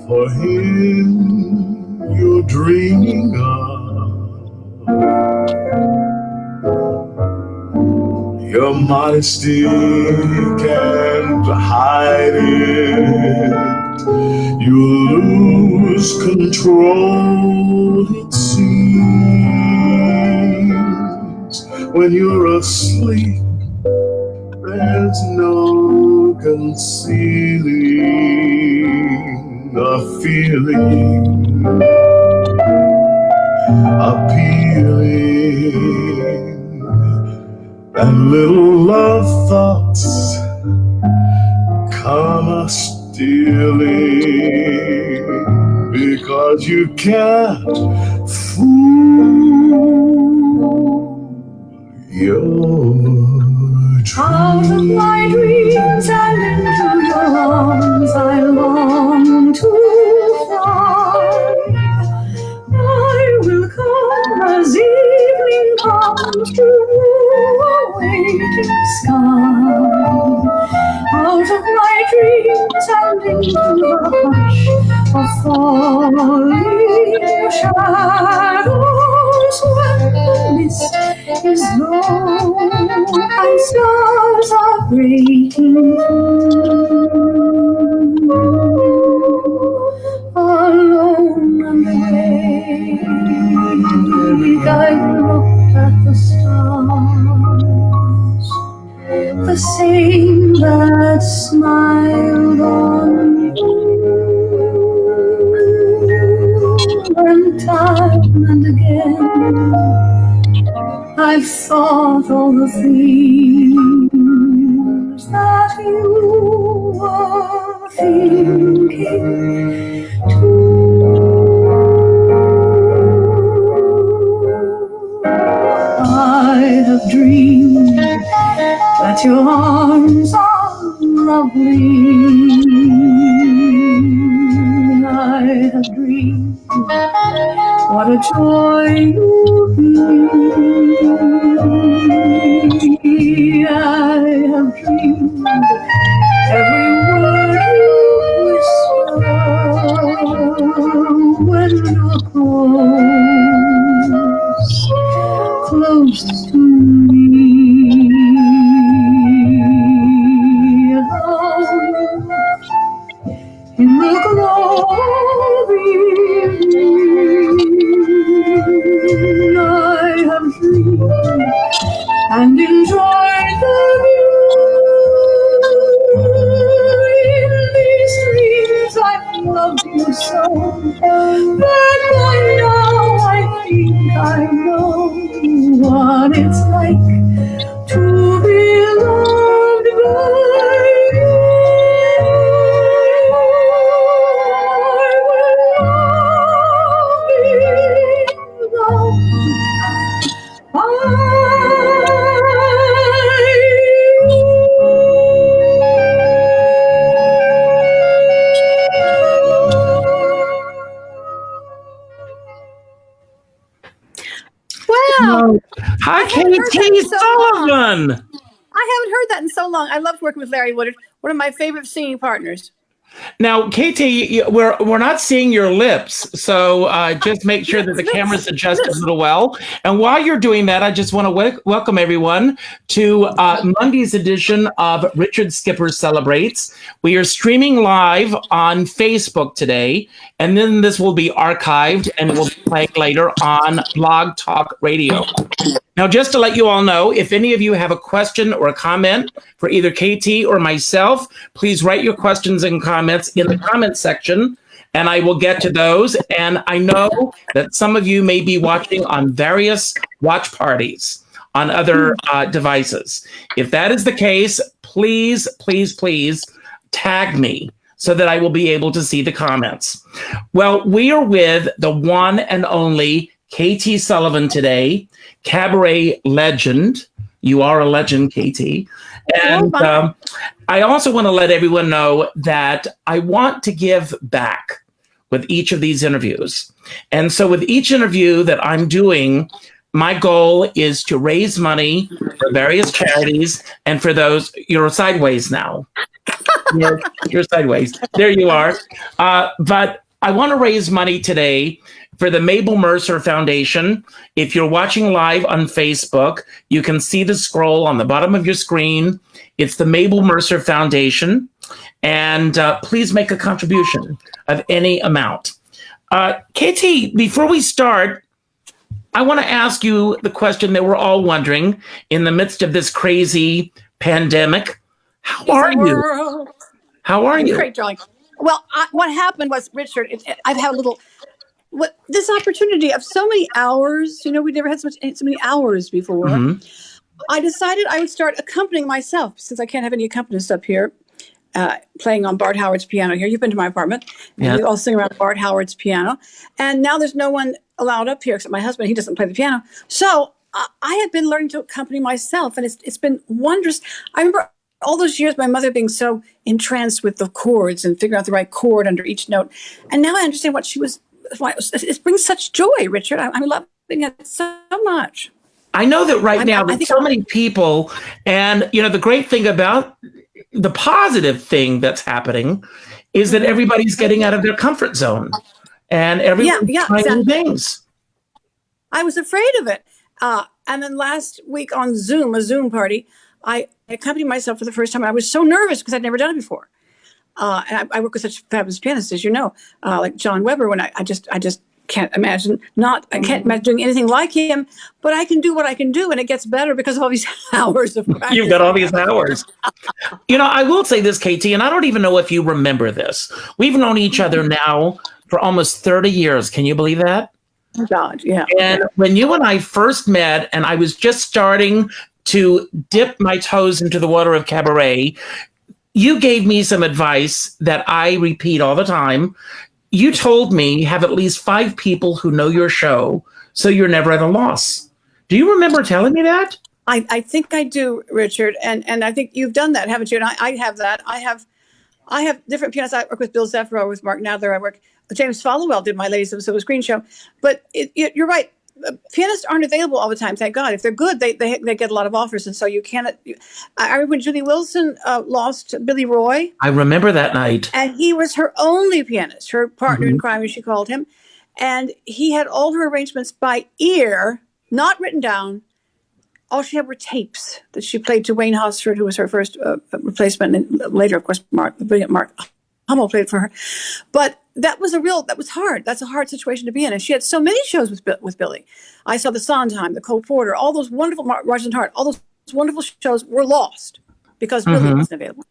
for him you're dreaming of. Your modesty can't hide it. You lose control, it seems. When you're asleep, there's no concealing a feeling appealing. And little love thoughts come a-stealing, because you can't fool your dreams. Out of my dreams and into your arms I long to fly. I will come as evening comes to a waiting sky. Out of my dreams and into the hush of falling shadows, when the mist is low and stars are breaking through. Alone and awake, I looked at the stars, the same that smiled on you. And time and again I've thought all the things that you were thinking too. I have dreamed that your arms are lovely. I have dreamed what a joy you be. I have dreamed every word you whisper when you're close to me. In the glory I have dreamed and enjoyed the view. In these dreams I've loved you so that by now I think I know what it's like to be loved by you. Wow. Hi, KT Sullivan. I haven't heard that in so long. I loved working with Larry Woodard, one of my favorite singing partners. Now, KT, we're not seeing your lips, so just make sure that the camera's adjusted a little well. And while you're doing that, I just want to welcome everyone to Monday's edition of Richard Skipper Celebrates. We are streaming live on Facebook today, and then this will be archived and will be played later on Blog Talk Radio. Now, just to let you all know, if any of you have a question or a comment for either KT or myself, please write your questions and comments in the comment section, and I will get to those. And I know that some of you may be watching on various watch parties on other devices. If that is the case, please, please, please tag me so that I will be able to see the comments. Well, we are with the one and only KT Sullivan today, cabaret legend. You are a legend, KT. And I also want to let everyone know that I want to give back with each of these interviews. And so with each interview that I'm doing, My goal is to raise money for various charities and for those. You're sideways now. You're sideways. There you are. But I want to raise money today for the Mabel Mercer Foundation. If you're watching live on Facebook, you can see the scroll on the bottom of your screen. It's the Mabel Mercer Foundation. And please make a contribution of any amount. KT, before we start, I want to ask you the question that we're all wondering in the midst of this crazy pandemic. How are you? How are you? Great drawing. Well, what happened was, Richard, I've had a little, this opportunity of so many hours, we never had so many hours before. Mm-hmm. I decided I would start accompanying myself, since I can't have any accompanist up here, playing on Bart Howard's piano here. You've been to my apartment, and we all sing around Bart Howard's piano. And now there's no one allowed up here except my husband. He doesn't play the piano. So I have been learning to accompany myself, and it's been wondrous. I remember all those years my mother being so entranced with the chords and figuring out the right chord under each note. And now I understand what she was. It brings such joy, Richard. I'm loving it so much. I know that right now there's so many people, and the great thing about the positive thing that's happening is that everybody's getting out of their comfort zone, and everyone's trying new things. I was afraid of it, and then last week on Zoom, a Zoom party, I accompanied myself for the first time. I was so nervous because I'd never done it before, and I work with such fabulous pianists, as you know, like John Weber. When I just can't imagine doing anything like him, but I can do what I can do, and it gets better because of all these hours of practice. You've got all these hours. I will say this, KT, and I don't even know if you remember this. We've known each other now for almost 30 years. Can you believe that? Oh, God, yeah. And when you and I first met, and I was just starting to dip my toes into the water of cabaret, you gave me some advice that I repeat all the time. You told me have at least 5 people who know your show, so you're never at a loss. Do you remember telling me that? I think I do, Richard, and I think you've done that, haven't you? And I have that. I have different pianists. I work with Bill Zephyr, with Mark Nadler. James Followell did my Ladies of Silver Screen show. But you're right. Pianists aren't available all the time, thank God. If they're good, they get a lot of offers, and so you cannot. I remember when Julie Wilson lost Billy Roy. I remember that night. And he was her only pianist, her partner in crime, as she called him. And he had all her arrangements by ear, not written down. All she had were tapes that she played to Wayne Hosford, who was her first replacement, and later, of course, the brilliant Mark Hummel played for her. But that was hard. That's a hard situation to be in. And she had so many shows with Billy. I saw the Sondheim, the Cole Porter, all those wonderful, Rogers and Hart, all those wonderful shows were lost because Billy wasn't available.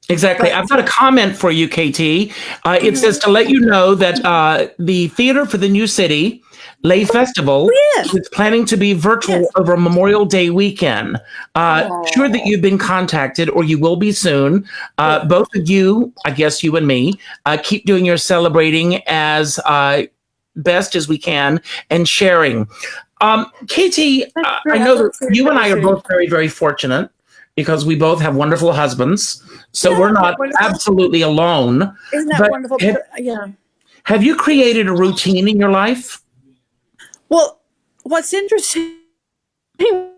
Exactly. I've got a comment for you, KT. It says to let you know that the Theater for the New City Lay Festival is planning to be virtual over Memorial Day weekend. Sure that you've been contacted, or you will be soon. Both of you, I guess you and me, keep doing your celebrating as best as we can and sharing. KT, I know that you and I are both very, very fortunate because we both have wonderful husbands. So we're not absolutely alone. Isn't that wonderful? Have you created a routine in your life? Well, what's interesting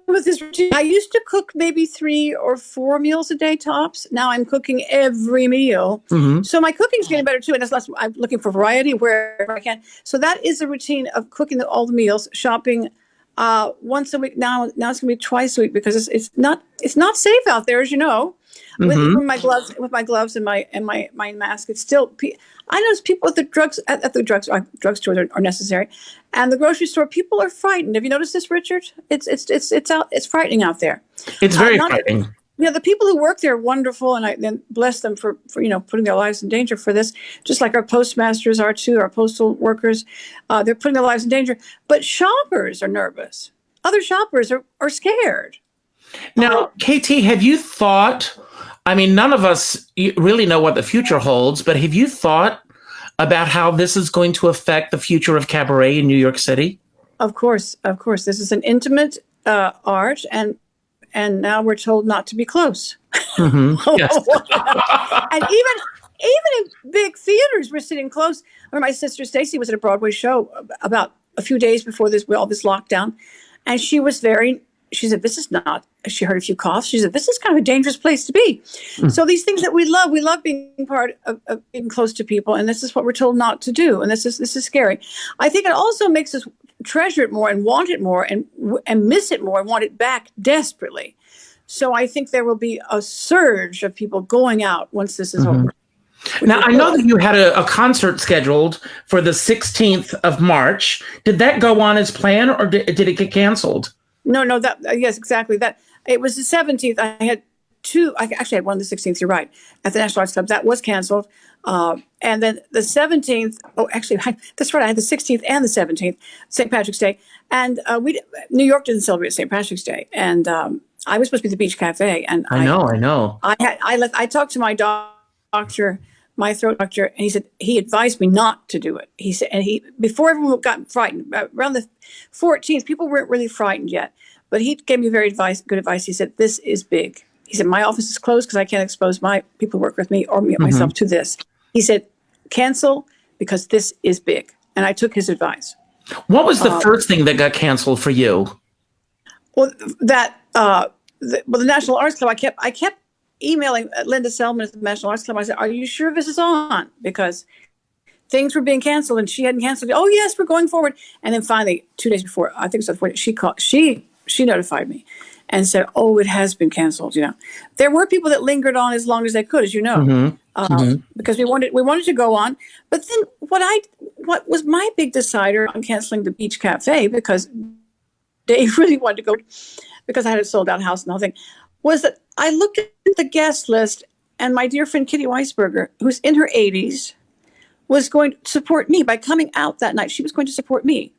with this routine, I used to cook maybe 3 or 4 meals a day tops. Now I'm cooking every meal. So my cooking's getting better too. And I'm looking for variety wherever I can. So that is a routine of cooking all the meals, shopping once a week. Now it's going to be twice a week because it's not safe out there, as you know. With my gloves and my mask, it's still. I notice people at the drugstores are necessary, and the grocery store. People are frightened. Have you noticed this, Richard? It's frightening out there. It's very frightening. The people who work there are wonderful, and I then bless them for putting their lives in danger for this. Just like our postmasters are too, our postal workers, they're putting their lives in danger. But shoppers are nervous. Other shoppers are scared. Now, KT, have you thought? I mean, none of us really know what the future holds, but have you thought about how this is going to affect the future of cabaret in New York City? Of course. This is an intimate art, and now we're told not to be close. Yes. And even in big theaters, we're sitting close. I remember my sister Stacy was at a Broadway show about a few days before all this lockdown, And she said, this is not, she heard a few coughs. She said, this is kind of a dangerous place to be. So these things that we love being part of being close to people. And this is what we're told not to do. And this is scary. I think it also makes us treasure it more and want it more and miss it more and want it back desperately. So I think there will be a surge of people going out once this is over. Now, I know that you had a concert scheduled for the 16th of March. Did that go on as planned, or did it get canceled? No, yes, exactly. That it was the 17th. I had two. I actually had one the 16th. You're right, at the National Arts Club. That was canceled. And then the 17th. Oh, actually, that's right. I had the 16th and the 17th, St. Patrick's Day, and New York didn't celebrate St. Patrick's Day, and I was supposed to be at the Beach Cafe, and I know. I talked to my doctor, my throat doctor, and he advised me not to do it. He said, before everyone got frightened, around the 14th, people weren't really frightened yet, but he gave me good advice. He said, this is big. He said, my office is closed because I can't expose my people who work with me or myself to this. He said, cancel because this is big. And I took his advice. What was the first thing that got canceled for you? Well, the National Arts Club, I kept emailing Linda Selman at the National Arts Club. I said, are you sure this is on? Because things were being canceled and she hadn't canceled it. Oh, yes, we're going forward. And then finally, 2 days before, I think it was before, she notified me and said, oh, it has been canceled. There were people that lingered on as long as they could, as you know, because we wanted to go on. But then what was my big decider on canceling the Beach Cafe, because Dave really wanted to go, because I had a sold out house and the whole thing, was that I looked at the guest list, and my dear friend Kitty Weisberger, who's in her 80s, was going to support me by coming out that night. She was going to support me.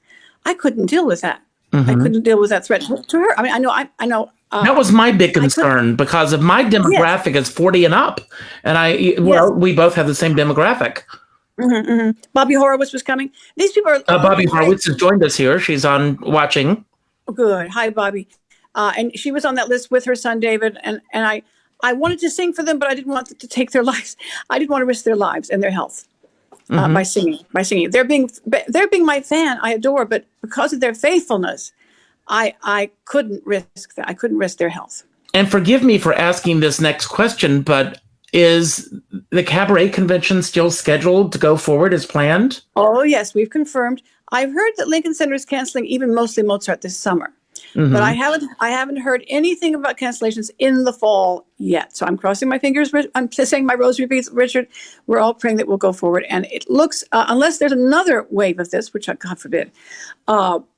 I couldn't deal with that. I couldn't deal with that threat to her. I mean, I know. That was my big concern because of my demographic is 40 and up, and we both have the same demographic. Bobby Horowitz was coming. These people are. Bobby Horowitz has joined us here. She's on watching. Good. Hi, Bobby. And she was on that list with her son, David. And I wanted to sing for them, but I didn't want them to take their lives. I didn't want to risk their lives and their health by singing. They're being my fan. I adore, but because of their faithfulness, I couldn't risk that. I couldn't risk their health. And forgive me for asking this next question, but is the cabaret convention still scheduled to go forward as planned? Oh, yes, we've confirmed. I've heard that Lincoln Center is canceling even mostly Mozart this summer. But I haven't heard anything about cancellations in the fall yet. So I'm crossing my fingers. I'm saying my rosary beads, Richard. We're all praying that we'll go forward. And it looks, unless there's another wave of this, which God forbid,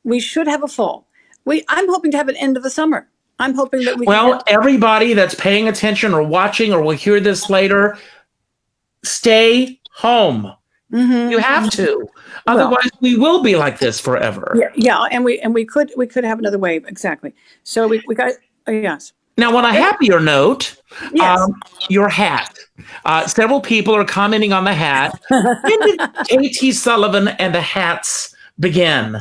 we should have a fall. I'm hoping to have an end of the summer. I'm hoping that we. Well, everybody that's paying attention or watching or will hear this later, stay home. You have to. Otherwise, we will be like this forever. Yeah, and we could have another wave, exactly. So we got yes. Now, on a happier note, your hat. Several people are commenting on the hat. When did K.T. Sullivan and the hats begin?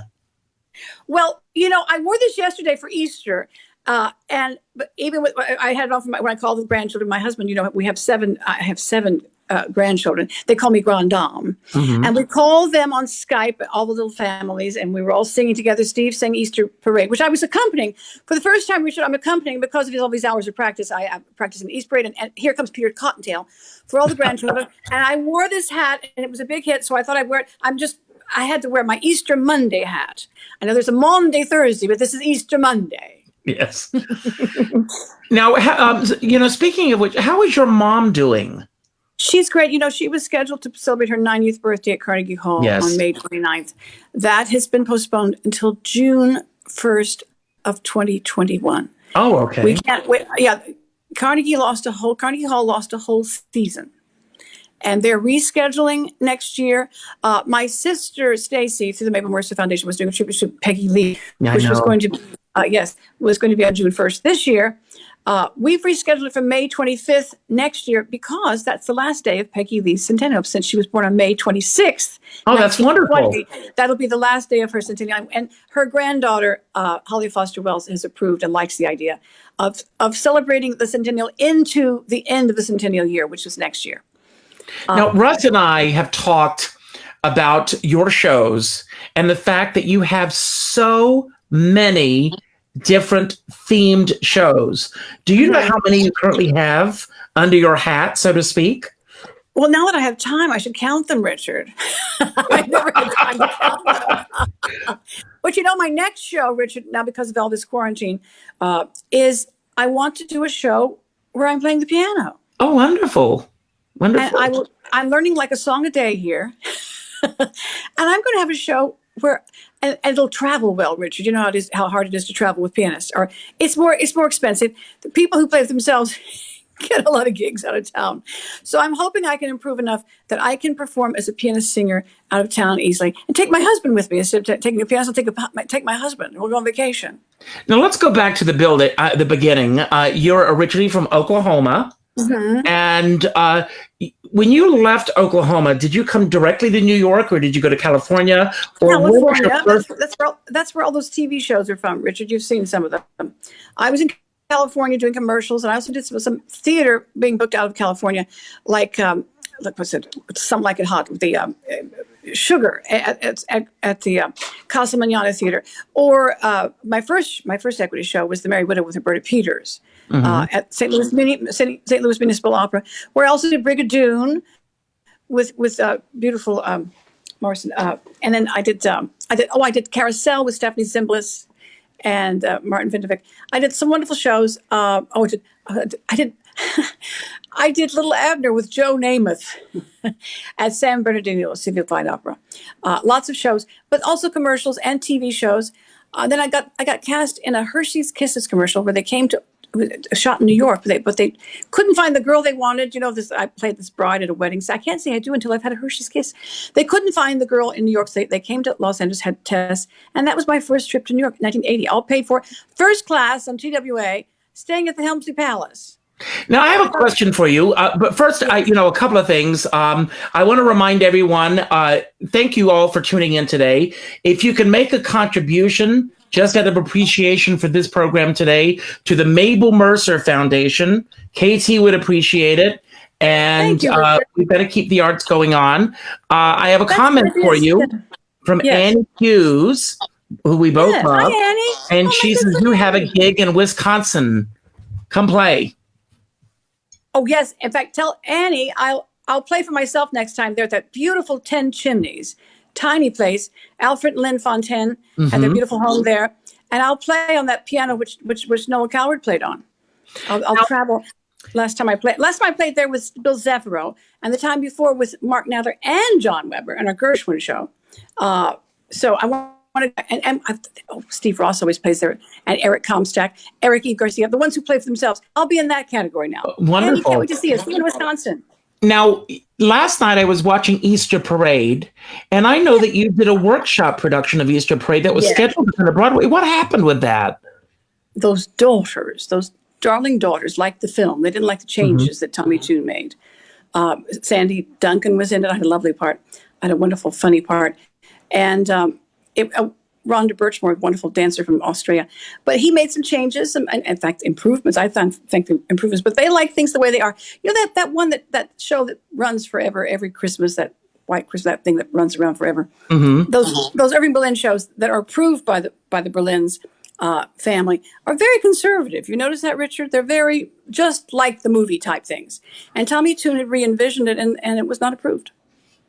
Well, I wore this yesterday for Easter, but even with I had it on when I called the grandchildren. My husband, we have seven. I have seven. Grandchildren. They call me Grand Dame. And we call them on Skype, all the little families, and we were all singing together. Steve sang Easter Parade, which I was accompanying. For the first time, Richard, I'm accompanying because of all these hours of practice. I practiced in the East Parade, and Here Comes Peter Cottontail for all the grandchildren. And I wore this hat, and it was a big hit, so I thought I'd wear it. I had to wear my Easter Monday hat. I know there's a Maundy Thursday, but this is Easter Monday. Yes. Now, speaking of which, how is your mom doing? She's great. She was scheduled to celebrate her 90th birthday at Carnegie Hall on May 29th. That has been postponed until June 1st of 2021. Oh, okay. We can't wait. Yeah, Carnegie Hall lost a whole season. And they're rescheduling next year. My sister, Stacy, through the Mabel Mercer Foundation, was doing a tribute to Peggy Lee, which was going to be, was going to be on June 1st this year. We've rescheduled it for May 25th next year because that's the last day of Peggy Lee's centennial, since she was born on May 26th. Oh, that's wonderful. That'll be the last day of her centennial. And her granddaughter, Holly Foster Wells, has approved and likes the idea of celebrating the centennial into the end of the centennial year, which is next year. Now, Russ and I have talked about your shows and the fact that you have so many different themed shows. Do you know how many you currently have under your hat, so to speak? Well, now that I have time, I should count them, Richard. I never had time to count them. But my next show, Richard, now because of all this quarantine, is I want to do a show where I'm playing the piano. Oh, wonderful. Wonderful. And I'm learning like a song a day here. And I'm going to have a show where, and it'll travel well, Richard. You know how hard it is to travel with pianists. Or it's more expensive. The people who play for themselves get a lot of gigs out of town. So I'm hoping I can improve enough that I can perform as a pianist singer out of town easily and take my husband with me. Instead of taking a pianist, I'll take my husband. We'll go on vacation. Now let's go back to the beginning. You're originally from Oklahoma. Mm-hmm. And when you left Oklahoma, did you come directly to New York, or did you go to California? Or California. That's where all those TV shows are from, Richard. You've seen some of them. I was in California doing commercials, and I also did some theater being booked out of California, like what's it? Some Like It Hot with the Sugar at the Casa Manana Theater, or my first equity show was The Merry Widow with Roberta Peters. Mm-hmm. At St. Louis Municipal Opera, where I also did Brigadoon with beautiful Morrison, and then I did Carousel with Stephanie Zimbalist and Martin Vindovic. I did some wonderful shows. I did I did Little Abner with Joe Namath at San Bernardino City Clyde Opera. Lots of shows, but also commercials and TV shows. Then I got cast in a Hershey's Kisses commercial where they came to. Shot in New York, but they couldn't find the girl they wanted. I played this bride at a wedding, so I can't say I do until I've had a Hershey's Kiss. They couldn't find the girl in New York, so they came to Los Angeles, had tests, and that was my first trip to New York, 1980. All paid for, first class on TWA, staying at the Helmsley Palace. Now, I have a question for you, but first, a couple of things. I want to remind everyone, thank you all for tuning in today. If you can make a contribution, just out of appreciation for this program today, to the Mabel Mercer Foundation, KT would appreciate it. And we better keep the arts going on. I have a comment for you from Annie Hughes, who we both love. Hi, Annie. And she says, you have a gig in Wisconsin. Come play. Oh, yes. In fact, tell Annie I'll play for myself next time. They're at that beautiful 10 Chimneys. Tiny place, Alfred and Lynn Fontaine had their beautiful home there, and I'll play on that piano which Noel Coward played on. I'll travel. Last time I played there was Bill Zeffiro, and the time before was Mark Nather and John Weber and our Gershwin show. So I want to, and Steve Ross always plays there, and Eric Comstock, Eric E. Garcia, the ones who play for themselves. I'll be in that category now. Wonderful. And you can't wait to see us. See you in Wisconsin. Now, last night I was watching Easter Parade, and I know that you did a workshop production of Easter Parade that was scheduled to come to Broadway. What happened with that? Those darling daughters, liked the film. They didn't like the changes that Tommy Tune made. Sandy Duncan was in it. I had a lovely part. I had a wonderful, funny part. And Rhonda Birchmore, a wonderful dancer from Australia. But he made some changes, and in fact, improvements. I think the improvements, but they like things the way they are. You know, that one, that show that runs forever every Christmas, that White Christmas, that thing that runs around forever. Mm-hmm. Those Irving Berlin shows that are approved by the Berlins family are very conservative. You notice that, Richard? They're very just like the movie type things. And Tommy Tune had re-envisioned it, and it was not approved.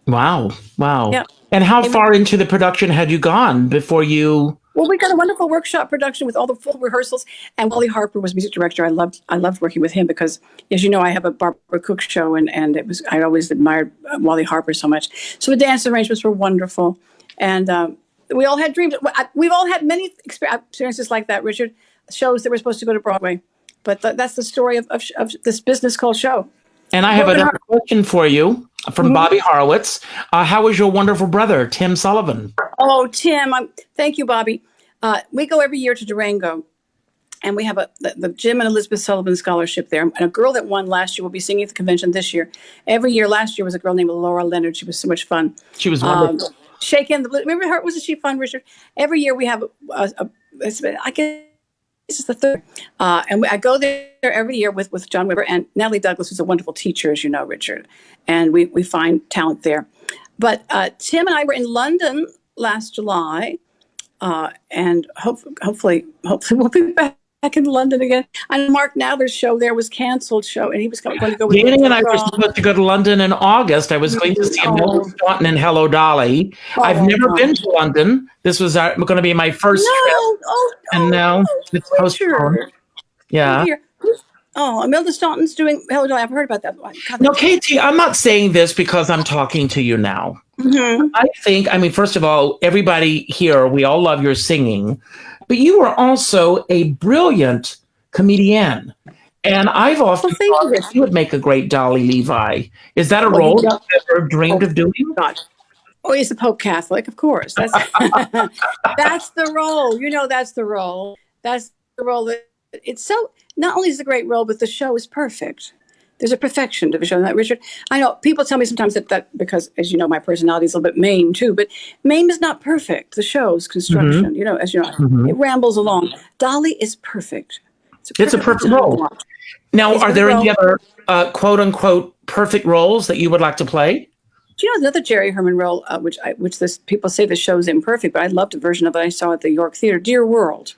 Wow. Yeah. And how far into the production had you gone before you? Well, we got a wonderful workshop production with all the full rehearsals, and Wally Harper was music director. I loved working with him because, as you know, I have a Barbara Cook show, and I always admired Wally Harper so much. So the dance arrangements were wonderful, and we all had dreams. We've all had many experiences like that, Richard. Shows that were supposed to go to Broadway, but that's the story of this business called show. And I have another question for you from Bobby Horowitz. How was your wonderful brother, Tim Sullivan? Oh, Tim, thank you, Bobby. We go every year to Durango, and we have the Jim and Elizabeth Sullivan Scholarship there. And a girl that won last year will be singing at the convention this year. Every year, last year was a girl named Laura Leonard. She was so much fun. She was wonderful. Shaking the Blue. Remember her? Wasn't she fun, Richard? Every year we have I guess this is the third. And I go there every year with John Weber, and Natalie Douglas is a wonderful teacher, as you know, Richard. And we find talent there. But Tim and I were in London last July And hopefully we'll be back in London again. I know Mark Nather's show there was canceled show, and he was going to go with Danny and I were supposed to go to London in August. I was going to see Imelda Staunton and Hello Dolly. I've never been to London. This was going to be my first trip. And now it's postponed. Yeah. Imelda Staunton's doing Hello Dolly. I've heard about that. No, Katie, I'm not saying this because I'm talking to you now. I mean, first of all, everybody here, we all love your singing, but you are also a brilliant comedian. And I've often thought that you would make a great Dolly Levi. Is that a role you've ever dreamed of doing? God. Oh, he's the Pope Catholic, of course. That's that's the role. That's the role. That's the role that it's so. Not only is it a great role, but the show is perfect. There's a perfection to the show. That Richard, I know people tell me sometimes that because, as you know, my personality is a little bit maimed too. But maimed is not perfect. The show's construction, as you know, it rambles along. Dolly is perfect. It's a perfect role. Now, are there any other quote unquote perfect roles that you would like to play? Do you know another Jerry Herman role, which people say the show's imperfect, but I loved a version of it I saw at the York Theater, Dear World.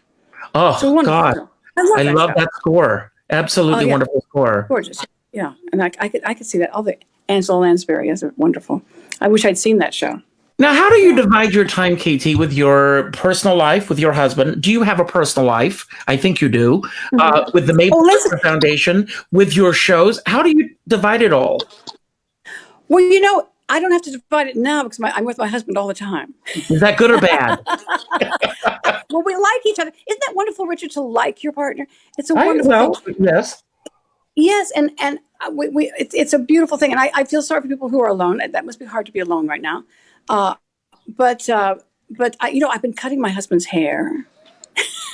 Oh, God. Show. I love that score. Absolutely wonderful score. Gorgeous. Yeah. And I could see that. All the Angela Lansbury is wonderful. I wish I'd seen that show. Now, how do you divide your time, Katie, with your personal life, with your husband? Do you have a personal life? I think you do. With the Maple Foundation, with your shows. How do you divide it all? Well, I don't have to divide it now because I'm with my husband all the time. Is that good or bad? Well, we like each other. Isn't that wonderful, Richard, to like your partner? It's a wonderful thing. Yes. Yes, and it's a beautiful thing. And I feel sorry for people who are alone. That must be hard to be alone right now. But I've been cutting my husband's hair.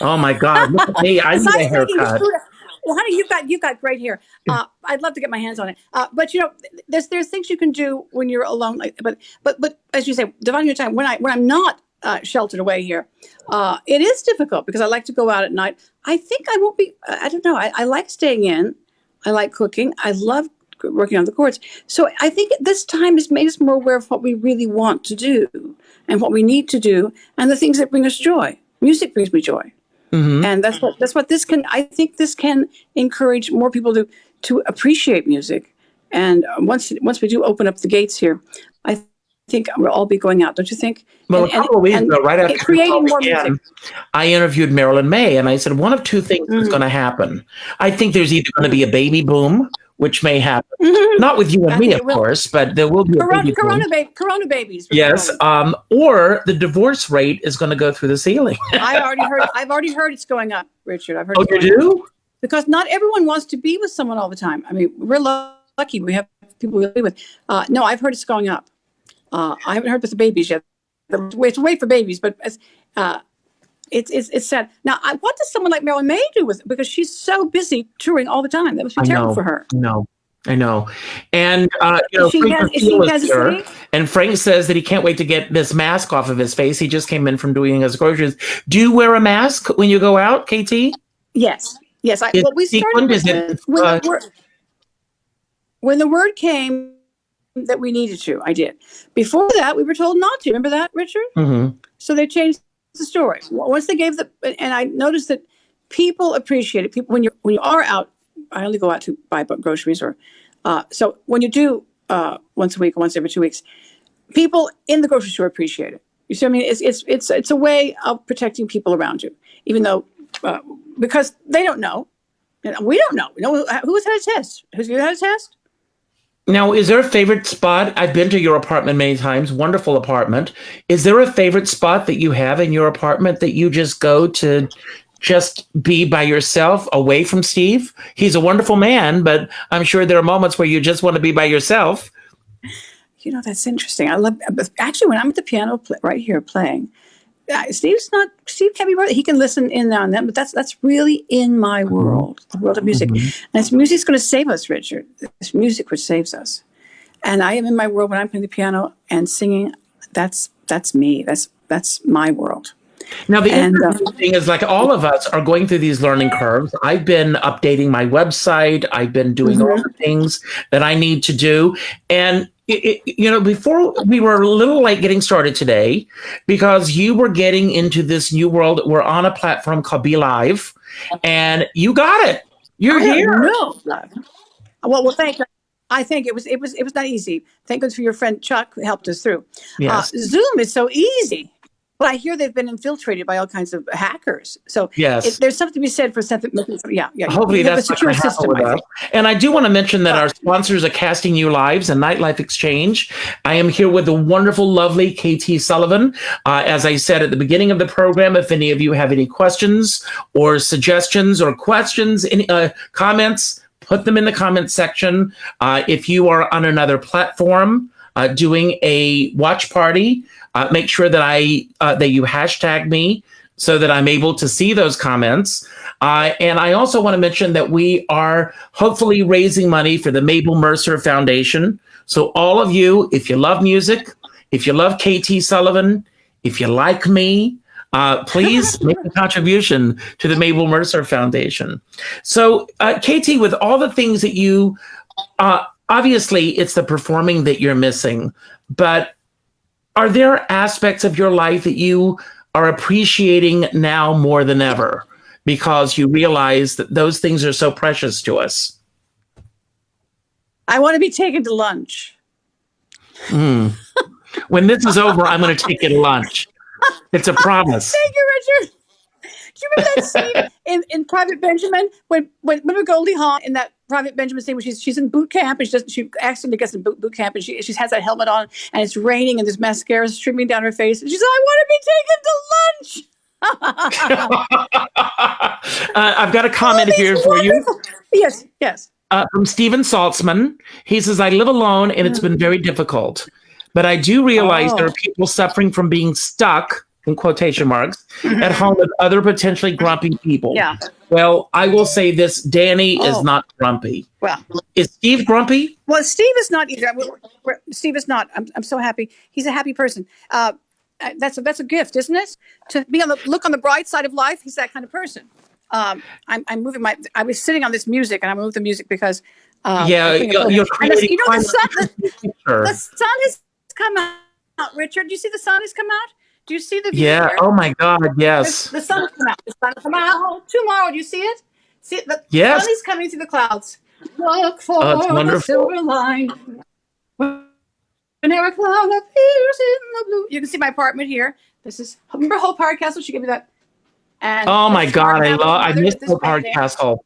Oh my God! Look at me! I need a haircut. Well, honey, you've got great hair. I'd love to get my hands on it. But there's things you can do when you're alone. But as you say, dividing your time when I'm not sheltered away here, it is difficult because I like to go out at night. I think I won't be. I don't know. I like staying in. I like cooking. I love working on the chords. So I think this time has made us more aware of what we really want to do and what we need to do and the things that bring us joy. Music brings me joy. And that's what this can. I think this can encourage more people to appreciate music. And once we do open up the gates here, I think we'll all be going out. Don't you think? Well, a couple of weeks ago, right after creating more music, I interviewed Marilyn May, and I said one of two things is going to happen. I think there's either going to be a baby boom, which may happen, not with you and me, of course, but there will be a baby boom. Corona babies. Yes, or the divorce rate is going to go through the ceiling. I've already heard it's going up, Richard. I've heard. Oh, you do? Because not everyone wants to be with someone all the time. I mean, we're lucky. We have people we live with. No, I've heard it's going up. I haven't heard with the babies yet. We have to wait for babies, but it's sad. Now, what does someone like Marilyn May do with it? Because she's so busy touring all the time. That must be terrible for her. I know. And and Frank says that he can't wait to get this mask off of his face. He just came in from doing his groceries. Do you wear a mask when you go out, KT? Yes. We started when the word came that we needed to. I did. Before that, we were told not to. Remember that, Richard? So they changed the story. Once they gave and I noticed that people appreciate it. People, when you are out, I only go out to buy groceries so when you do once a week or once every 2 weeks, people in the grocery store appreciate it. You see what I mean? It's a way of protecting people around you, even though because they don't know. We don't know. Who's had a test? Who's had a test? Now, is there a favorite spot? I've been to your apartment many times. Wonderful apartment. Is there a favorite spot that you have in your apartment that you just go to just be by yourself away from Steve? He's a wonderful man, but I'm sure there are moments where you just want to be by yourself. That's interesting. I love, actually, when I'm at the piano right here playing, Steve can be, he can listen in now and then, but that's really in my world, the world of music. And this music's going to save us, Richard. This music which saves us. And I am in my world when I'm playing the piano and singing. That's me. That's my world. Now, the interesting thing is, like, all of us are going through these learning curves. I've been updating my website. I've been doing all the things that I need to do. And before we were a little late getting started today because you were getting into this new world. We're on a platform called Be Live, and you got it. You're here. No. Well, thank you. I think it was not easy. Thank goodness for your friend Chuck who helped us through. Yes. Zoom is so easy. But I hear they've been infiltrated by all kinds of hackers. So yes, there's something to be said for something. Yeah. Hopefully that's a secure system. And I do want to mention that our sponsors are Casting You Lives and Nightlife Exchange. I am here with the wonderful, lovely KT Sullivan. As I said at the beginning of the program, if any of you have any questions or suggestions or questions, any comments, put them in the comments section. If you are on another platform doing a watch party, make sure that that you hashtag me so that I'm able to see those comments. And I also want to mention that we are hopefully raising money for the Mabel Mercer Foundation. So all of you, if you love music, if you love KT Sullivan, if you like me, please make a contribution to the Mabel Mercer Foundation. So KT, with all the things that you, obviously it's the performing that you're missing, but are there aspects of your life that you are appreciating now more than ever because you realize that those things are so precious to us? I want to be taken to lunch. When this is over, I'm going to take you to lunch. It's a promise. Thank you, Richard. Do you remember that scene in Private Benjamin when Goldie Hawn in that Private Benjamin scene where she's in boot camp and she accidentally gets in boot camp and she has that helmet on and it's raining and there's mascara streaming down her face and she says, "I want to be taken to lunch." I've got a comment here for you. Yes. From Steven Saltzman. He says, "I live alone and it's been very difficult, but I do realize there are people suffering from being stuck." In quotation marks, at home with other potentially grumpy people. Yeah. Well, I will say this: Danny is not grumpy. Well, is Steve grumpy? Well, Steve is not either. Steve is not. I'm so happy. He's a happy person. That's a gift, isn't it? To be look on the bright side of life. He's that kind of person. I'm moving I was sitting on this music, and I moved the music because. You're creating. The sun has come out. Richard, do you see the sun has come out? Do you see the view here? Oh my God, yes. The sun come out. The sun come out tomorrow. Do you see it? See it? The sun is coming through the clouds. Look for the silver line. Whenever a cloud appears in the blue. You can see my apartment here. This is remember Hope Hardcastle? She gave me that. And oh my God, I missed Hope Hardcastle.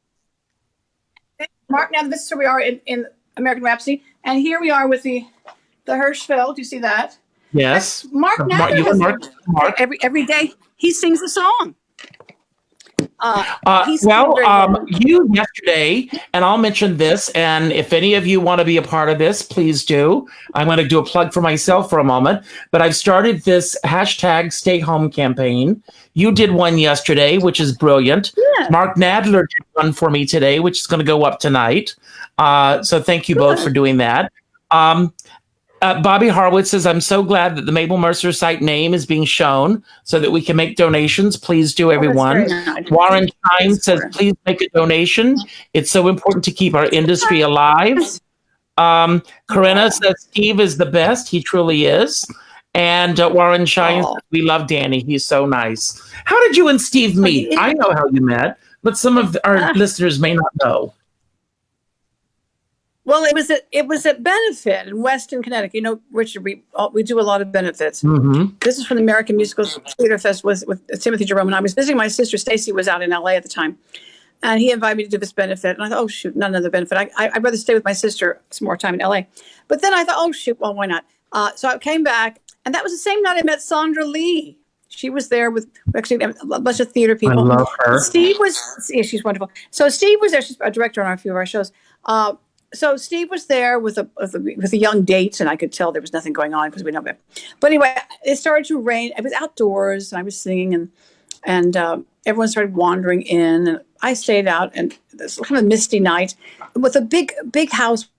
Mark, now this is where we are in American Rhapsody, and here we are with the Hirschfeld. Do you see that? Yes. Mark every day he sings a song. You yesterday, and I'll mention this, and if any of you want to be a part of this, please do. I'm going to do a plug for myself for a moment, but I've started this hashtag Stay Home campaign. You did one yesterday, which is brilliant. Yeah. Mark Nadler did one for me today, which is going to go up tonight. So thank you both for doing that. Bobby Harwood says, "I'm so glad that the Mabel Mercer site name is being shown so that we can make donations. Please do, everyone." Warren Shine says, "Please make a donation. It's so important to keep our industry alive." Corinna says, "Steve is the best. He truly is." And Warren Shine says, "We love Danny. He's so nice." How did you and Steve meet? I know how you met, but some of our listeners may not know. Well, it was a benefit in Weston, Connecticut. You know, Richard, we do a lot of benefits. Mm-hmm. This is from the American Musical Theater Fest with Timothy Jerome, and I was visiting my sister. Stacy was out in LA at the time, and he invited me to do this benefit. And I thought, oh shoot, not another benefit. I'd rather stay with my sister some more time in LA. But then I thought, oh shoot, well, why not? So I came back, and that was the same night I met Sandra Lee. She was there with actually a bunch of theater people. I love her. She's wonderful. So Steve was there. She's a director on a few of our shows. So Steve was there with a young date, and I could tell there was nothing going on because we know better. But anyway, it started to rain. It was outdoors, and I was singing, and everyone started wandering in, and I stayed out. And this kind of misty night with a big house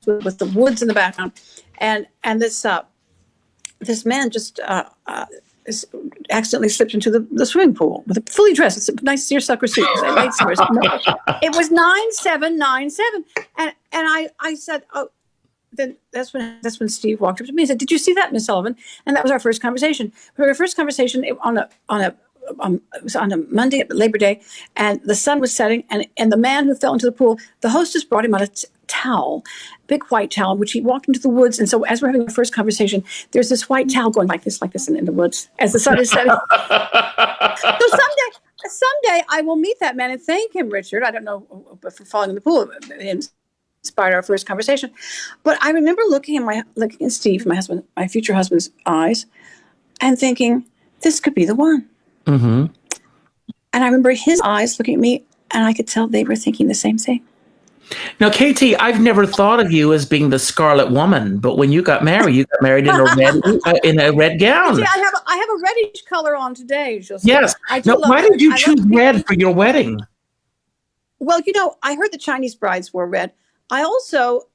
with the woods in the background, and this man just accidentally slipped into the swimming pool with a fully dressed. It's a nice seersucker suit. It was 9797, and I said, "Oh, then that's when Steve walked up to me and said, "Did you see that, Miss Sullivan?" And that was our first conversation. Our first conversation it was on a Monday, Labor Day, and the sun was setting, and the man who fell into the pool, the hostess brought him out a towel, big white towel, which he walked into the woods. And so as we're having our first conversation, there's this white towel going like this in the woods as the sun is setting. So someday I will meet that man and thank him, Richard. I don't know for falling in the pool. It inspired our first conversation. But I remember looking at Steve, my husband, my future husband's eyes, and thinking, this could be the one. Mm-hmm. And I remember his eyes looking at me, and I could tell they were thinking the same thing. Now, Katie, I've never thought of you as being the Scarlet Woman, but when you got married in a red gown. See, I have a reddish color on today. Yes. Now, why did you choose red for your wedding? Well, I heard the Chinese brides wore red. I also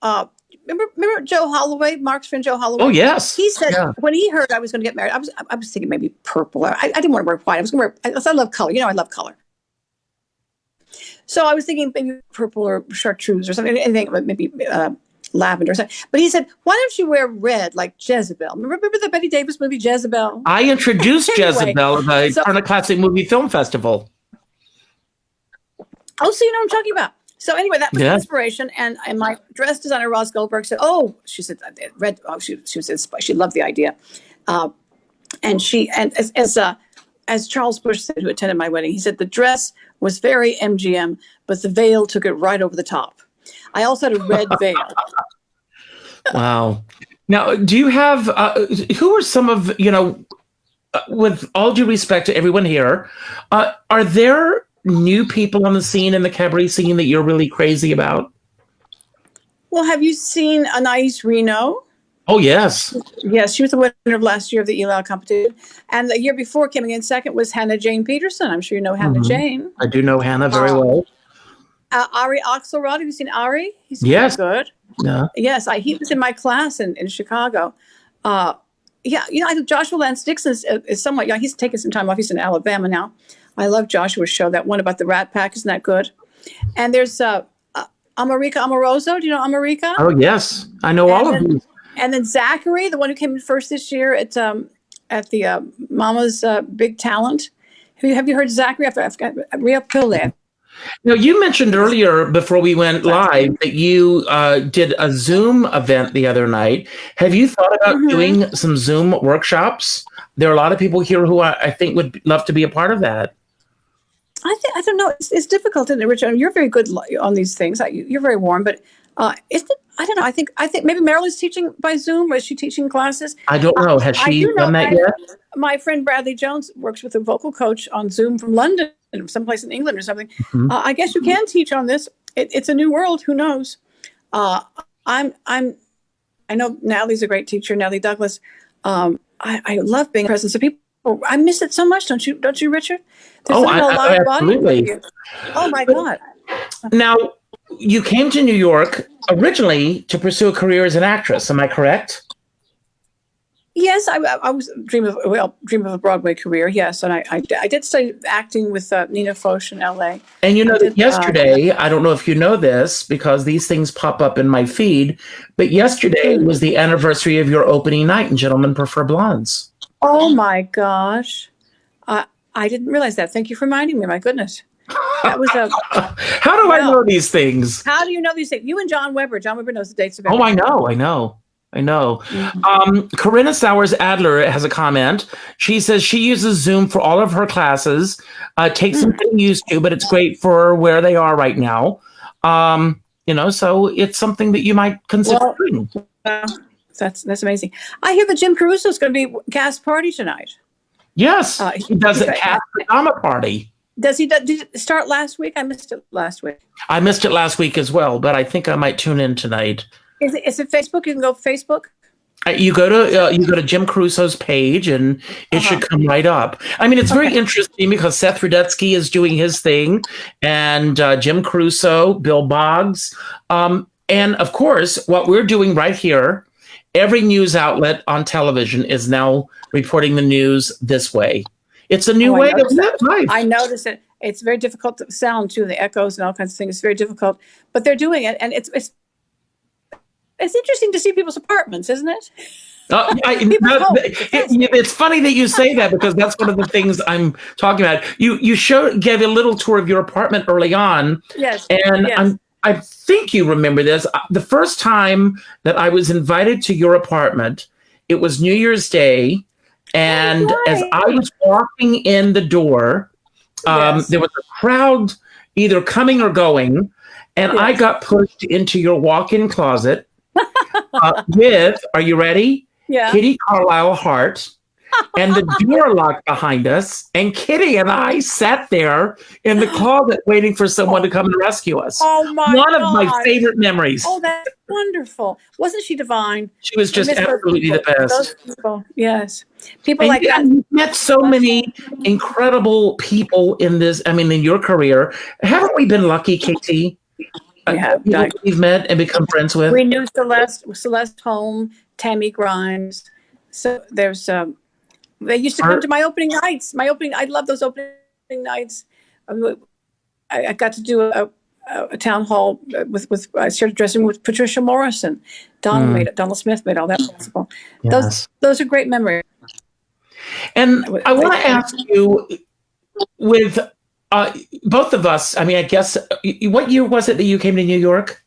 remember Joe Holloway, Mark's friend Joe Holloway. Oh yes. He said when he heard I was going to get married, I was thinking maybe purple. I didn't want to wear white. I was going to wear. I love color. I love color. So I was thinking maybe purple or chartreuse or something, anything, maybe lavender or something. But he said, why don't you wear red like Jezebel? Remember the Betty Davis movie Jezebel? I introduced Jezebel at the Turner Classic Movie Film Festival. Oh, so you know what I'm talking about. So anyway, that was inspiration. And my dress designer, Roz Goldberg, said, she said, red. Oh, she said she loved the idea. As Charles Bush said, who attended my wedding, he said the dress was very MGM, but the veil took it right over the top. I also had a red veil. Wow. Now, do you have, who are some of, with all due respect to everyone here, are there new people on the scene, in the cabaret scene, that you're really crazy about? Well, have you seen Anais Reno? Oh, yes. Yes, she was the winner of last year of the ELAL competition. And the year before, coming in second, was Hannah Jane Peterson. I'm sure you know Hannah Jane. I do know Hannah very well. Ari Axelrod, have you seen Ari? He's good. Yeah. Yes, he was in my class in Chicago. I think Joshua Lance Dixon is somewhat young. He's taken some time off. He's in Alabama now. I love Joshua's show. That one about the Rat Pack, isn't that good? And there's America Amoroso. Do you know America? Oh, yes. I know all of these. And then Zachary, the one who came in first this year at the Mama's Big Talent. Have you heard Zachary? I've got Rhea Pillay. Now, you mentioned earlier before we went live that you did a Zoom event the other night. Have you thought about doing some Zoom workshops? There are a lot of people here who I think would love to be a part of that. I don't know. It's difficult, isn't it, Richard? You're very good on these things. You're very warm, but I don't know. I think maybe Marilyn's teaching by Zoom, or is she teaching classes? I don't know. Has she done that yet? My friend Bradley Jones works with a vocal coach on Zoom from London, someplace in England or something. I guess you can teach on this. It's a new world. Who knows? I know Natalie's a great teacher, Natalie Douglas. I love being present. So people, I miss it so much. Don't you, Richard? There's absolutely. Oh my God. Now, you came to New York originally to pursue a career as an actress. Am I correct? Yes, I was dream of a Broadway career. Yes, and I did study acting with Nina Foch in L.A. And yesterday, I don't know if you know this because these things pop up in my feed, but yesterday was the anniversary of your opening night in Gentlemen Prefer Blondes. Oh my gosh, I didn't realize that. Thank you for reminding me. My goodness. That was How do I know these things? How do you know these things? You and John Weber. John Weber knows the dates of it. Oh, I know. Corinna Sowers Adler has a comment. She says she uses Zoom for all of her classes. Takes some getting used to, but it's great for where they are right now. So it's something that you might consider doing. That's amazing. I hear that Jim Caruso is going to be cast party tonight. Yes, he does a cast drama party. Did it start last week? I missed it last week. I missed it last week as well, but I think I might tune in tonight. Is it Facebook? You can go Facebook. You go to Jim Caruso's page, and it should come right up. I mean, it's very interesting because Seth Rudetsky is doing his thing, and Jim Caruso, Bill Boggs, and of course, what we're doing right here. Every news outlet on television is now reporting the news this way. It's a new way to live life. I notice it. It's very difficult to sound too, the echoes and all kinds of things. It's very difficult, but they're doing it, and it's it's interesting to see people's apartments, isn't it? It's funny that you say that because that's one of the things I'm talking about. You gave a little tour of your apartment early on, Yes, and yes. I think you remember this. The first time that I was invited to your apartment, it was New Year's Day, and as I was walking in the door, there was a crowd either coming or going, and I got pushed into your walk-in closet with, are you ready? Yeah. Kitty Carlisle heart, and the door locked behind us, and Kitty and I sat there in the closet waiting for someone to come and rescue us. Oh my One God. of my favorite memories. Oh, that's wonderful. Wasn't she divine? She was just absolutely the best. Those people, yes. People and like that. You've met so many incredible people in your career. Haven't we been lucky, KT? We have. We've met and become friends with. We knew Celeste Holm, Tammy Grimes. So there's they used to come to my opening nights. I love those opening nights. I got to do a town hall with I started dressing with Patricia Morrison. Donald Smith made all that possible. Yes. Those are great memories. And I want to ask you, with both of us, I guess, what year was it that you came to New York?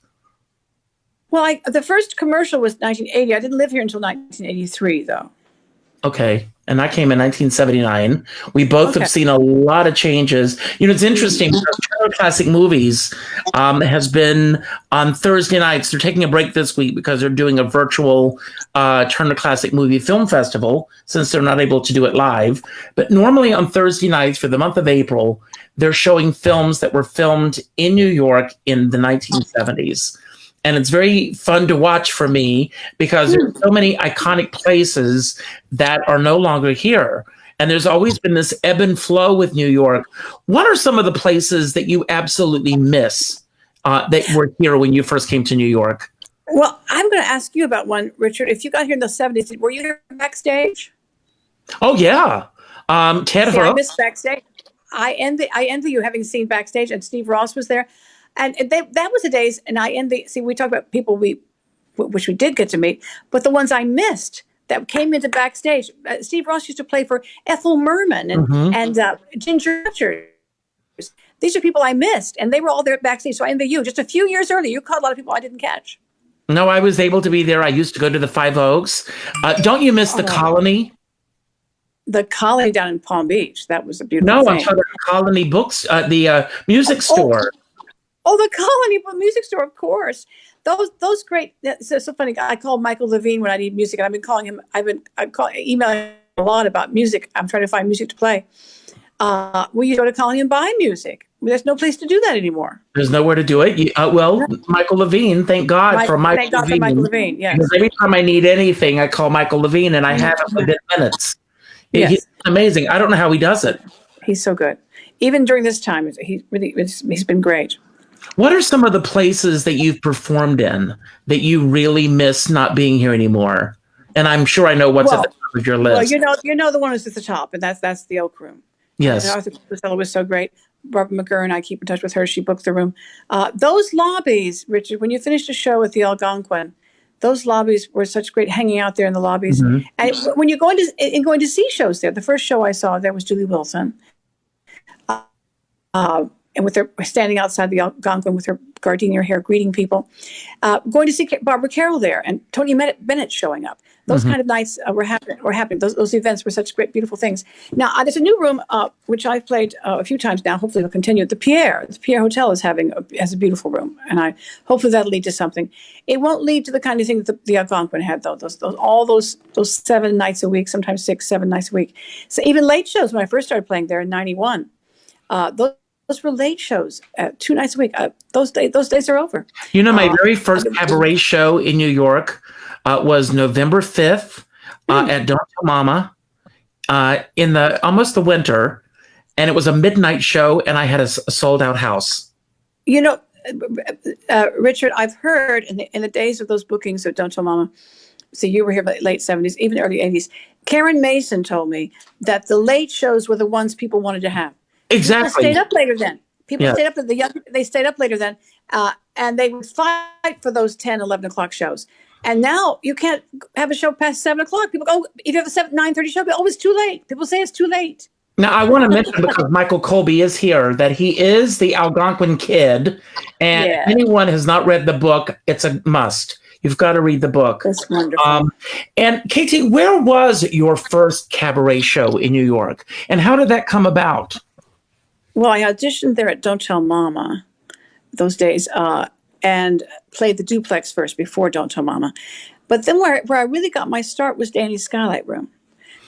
Well, the first commercial was 1980. I didn't live here until 1983, though. Okay. And I came in 1979. We both have seen a lot of changes. It's interesting because Turner Classic Movies has been on Thursday nights. They're taking a break this week because they're doing a virtual Turner Classic Movie Film Festival since they're not able to do it live. But normally on Thursday nights for the month of April, they're showing films that were filmed in New York in the 1970s. And it's very fun to watch for me because there's so many iconic places that are no longer here. And there's always been this ebb and flow with New York. What are some of the places that you absolutely miss that were here when you first came to New York? Well, I'm going to ask you about one, Richard. If you got here in the 70s, were you here backstage? Oh, yeah. I missed backstage. I envy you having seen backstage, and Steve Ross was there. And that was the days, and we talk about people which we did get to meet, but the ones I missed that came into backstage. Steve Ross used to play for Ethel Merman and Ginger Rogers. These are people I missed, and they were all there backstage, so I envy you. Just a few years earlier, you caught a lot of people I didn't catch. No, I was able to be there. I used to go to the Five Oaks. Don't you miss the Colony? The Colony down in Palm Beach. That was a beautiful thing. No, I'm talking about the Colony Books, the music store. Oh, the Colony Music Store, of course. Those great. It's so funny. I call Michael Levine when I need music, and I've been calling him. Emailing him a lot about music. I'm trying to find music to play. We used to go to Colony and buy music. There's no place to do that anymore. There's nowhere to do it. Michael Levine. Thank God for Michael Levine. For Michael Levine. Yes. Because every time I need anything, I call Michael Levine, and I have it within minutes. Yes. He's amazing. I don't know how he does it. He's so good. Even during this time, he's been great. What are some of the places that you've performed in that you really miss not being here anymore? And I'm sure I know what's at the top of your list. Well, you know the one who's at the top, and that's the Oak Room. Yes. Arthur Costello was so great. Barbara McGurr and I keep in touch with her. She booked the room. Those lobbies, Richard, when you finished a show at the Algonquin, those lobbies were such great, hanging out there in the lobbies. Mm-hmm. And when you're going to see shows there, the first show I saw there was Julie Wilson. And with her standing outside the Algonquin with her gardenia hair, greeting people, going to see Barbara Carroll there, and Tony Bennett showing up. Those kind of nights were happening. Those events were such great, beautiful things. Now, there's a new room which I've played a few times now. Hopefully, it'll continue. The Pierre Hotel has a beautiful room, and hopefully that'll lead to something. It won't lead to the kind of thing that the Algonquin had, though. Those 7 nights a week, sometimes 6, 7 nights a week. So even late shows when I first started playing there in '91. Those were late shows, 2 nights a week. Those days are over. My very first cabaret show in New York was November 5th at Don't Tell Mama in almost the winter, and it was a midnight show, and I had a sold out house. Richard, I've heard in the days of those bookings of Don't Tell Mama. So you were here by the late 70s, even early 80s. Karen Mason told me that the late shows were the ones people wanted to have. Exactly. People stayed up later then. People Yeah. stayed up. They stayed up later then, and they would fight for those 10, 11 o'clock shows. And now you can't have a show past 7 o'clock. People go, either have a 9:30 show, but it's too late. People say it's too late. Now, I want to mention, because Michael Colby is here, that he is the Algonquin Kid. And if anyone has not read the book, it's a must. You've got to read the book. That's wonderful. And Katie, where was your first cabaret show in New York? And how did that come about? Well, I auditioned there at Don't Tell Mama those days, and played the duplex first before Don't Tell Mama. But then where I really got my start was Danny's Skylight Room,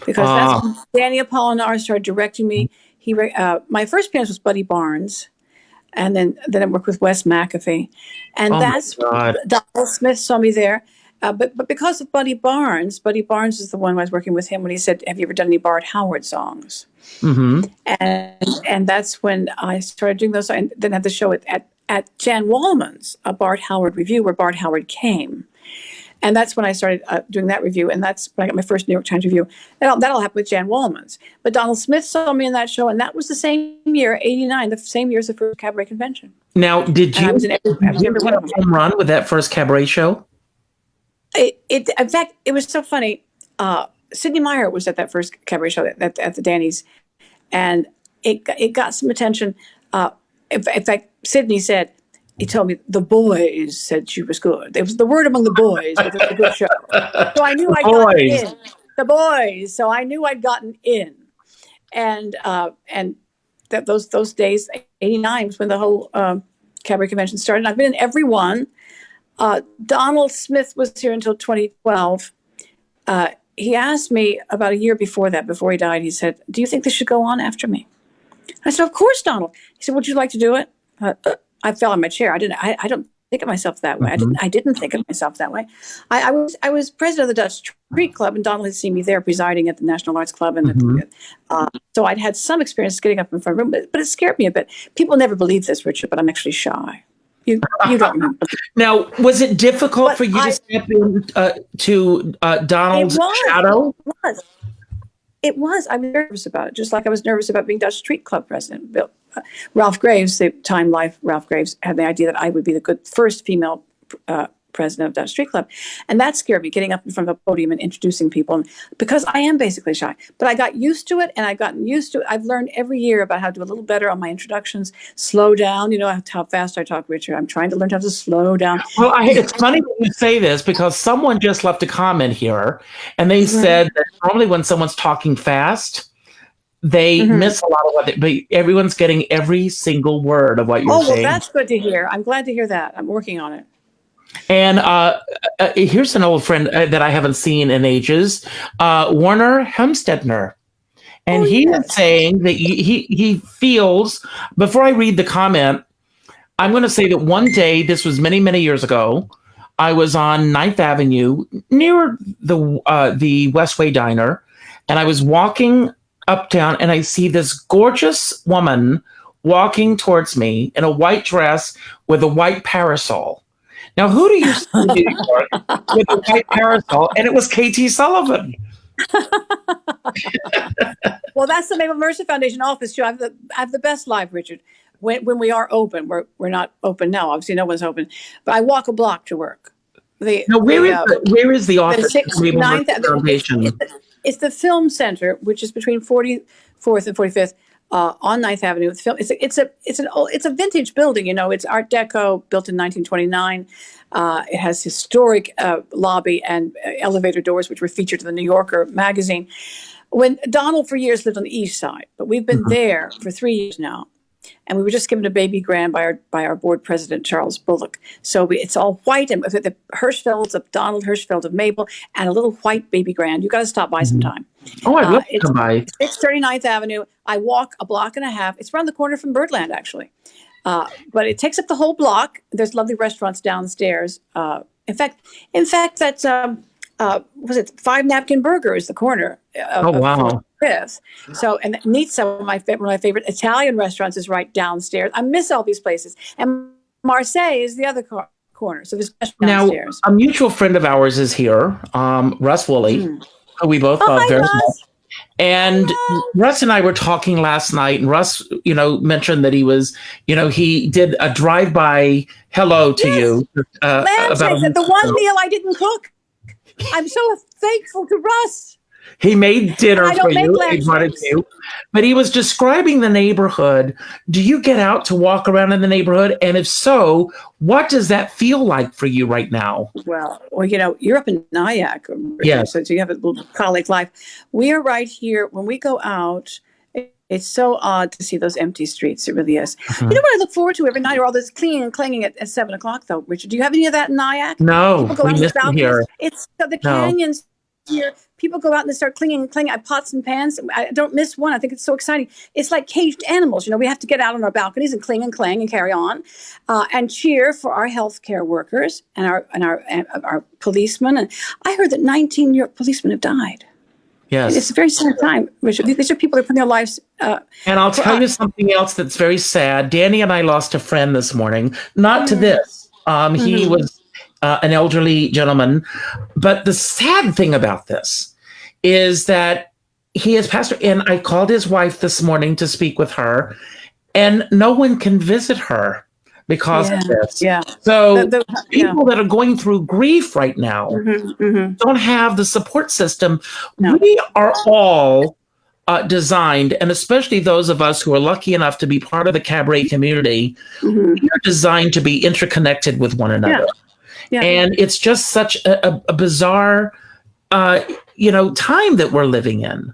because that's when Danny Apollinaire started directing me. My first appearance was Buddy Barnes, and then I worked with Wes McAfee, and that's Donald Smith saw me there. But because of Buddy Barnes is the one who I was working with him when he said, "Have you ever done any Bart Howard songs?" Mm-hmm. And that's when I started doing those. And then I had the show at Jan Wallman's, a Bart Howard review, where Bart Howard came. And that's when I started doing that review. And that's when I got my first New York Times review. That'll happen with Jan Wallman's. But Donald Smith saw me in that show. And that was the same year, 89, the same year as the first cabaret convention. Now, did you have a home run with that first cabaret show? In fact, it was so funny. Sidney Meyer was at that first cabaret show at the Danny's. And it got some attention. In fact, Sidney said, he told me the boys said she was good. It was the word among the boys that it was a good show. So I knew I'd gotten in. The boys. So I knew I'd gotten in. And those days, 89 was when the whole cabaret convention started. And I've been in every one. Donald Smith was here until 2012. He asked me about a year before that, before he died, he said, "Do you think this should go on after me?" I said, "Of course, Donald." He said, "Would you like to do it?" I fell on my chair. I don't think of myself that way. I didn't think of myself that way. I was president of the Dutch Street Club, and Donald had seen me there presiding at the National Arts Club, and so I'd had some experience getting up in front of a room, but it scared me a bit. People never believe this, Richard, but I'm actually shy. You don't remember. Now, was it difficult for you to step into Donald's shadow? It was. I was nervous about it, just like I was nervous about being Dutch Street Club president. Ralph Graves, the Time Life Ralph Graves, had the idea that I would be the good first female president of Dutch Street Club. And that scared me, getting up in front of a podium and introducing people, because I am basically shy. But I got used to it, and I've gotten used to it. I've learned every year about how to do a little better on my introductions, slow down. You know how fast I talk, Richard. I'm trying to learn how to slow down. Well, it's funny that you say this, because someone just left a comment here, and they said that normally when someone's talking fast, they miss a lot of but everyone's getting every single word of what you're saying. Oh, well, that's good to hear. I'm glad to hear that. I'm working on it. And here's an old friend that I haven't seen in ages, Warner Hemstedner. And he is saying that he feels, before I read the comment, I'm going to say that one day, this was many, many years ago, I was on 9th Avenue near the Westway Diner, and I was walking uptown, and I see this gorgeous woman walking towards me in a white dress with a white parasol. Now, who do you see in New York with a white parasol? And it was K.T. Sullivan. Well, that's the Mabel Mercer Foundation office, too. I have the best life, Richard. When we are open, we're not open now. Obviously, no one's open. But I walk a block to work. Where is the office of the Mabel Mercer Foundation? It's the Film Center, which is between 44th and 45th. On 9th Avenue. It's a vintage building. You know, it's Art Deco, built in 1929. It has historic lobby and elevator doors, which were featured in the New Yorker magazine. When Donald for years lived on the East Side, but we've been there for 3 years now, and we were just given a baby grand by our board president, Charles Bullock. So it's all white, and the Hirschfelds of Donald, Hirschfeld of Mabel, and a little white baby grand. You got to stop by sometime. Oh, I'd love to come by. It's 39th Avenue. I walk a block and a half. It's around the corner from Birdland, actually. But it takes up the whole block. There's lovely restaurants downstairs. In fact, that's was it 5 Napkin Burger is the corner. Of 5th. So, and Nizza, one of my favorite Italian restaurants, is right downstairs. I miss all these places. And Marseille is the other corner. So there's downstairs. Now, a mutual friend of ours is here, Russ Woolley, who we both love very much. And Russ and I were talking last night, and Russ, mentioned that he did a drive-by hello to you. Lamb About steak, the one meal I didn't cook. I'm so thankful to Russ. He made dinner for you. He brought it to you. But he was describing the neighborhood. Do you get out to walk around in the neighborhood? And if so, what does that feel like for you right now? Well, you're up in Nyack, Richard, yes. So you have a little college life. We are right here. When we go out, it's so odd to see those empty streets. It really is. Mm-hmm. You know what I look forward to every night are all this cleaning and clanging at 7 o'clock, though, Richard. Do you have any of that in Nyack? No, people go out we miss it here. It's the canyons here. People go out and they start clanging at pots and pans. I don't miss one. I think it's so exciting. It's like caged animals. We have to get out on our balconies and cling and clang and carry on, and cheer for our healthcare workers and our policemen. And I heard that 19 New York policemen have died. Yes. It's a very sad time, Richard. These are people that are putting their lives. And I'll tell you something else that's very sad. Danny and I lost a friend this morning, not to this. He was an elderly gentleman. But the sad thing about this is that he is pastor. And I called his wife this morning to speak with her, and no one can visit her because of this. Yeah. So people that are going through grief right now don't have the support system. No. We are all designed, and especially those of us who are lucky enough to be part of the cabaret community, we are designed to be interconnected with one another. Yeah. And it's just such a bizarre, time that we're living in.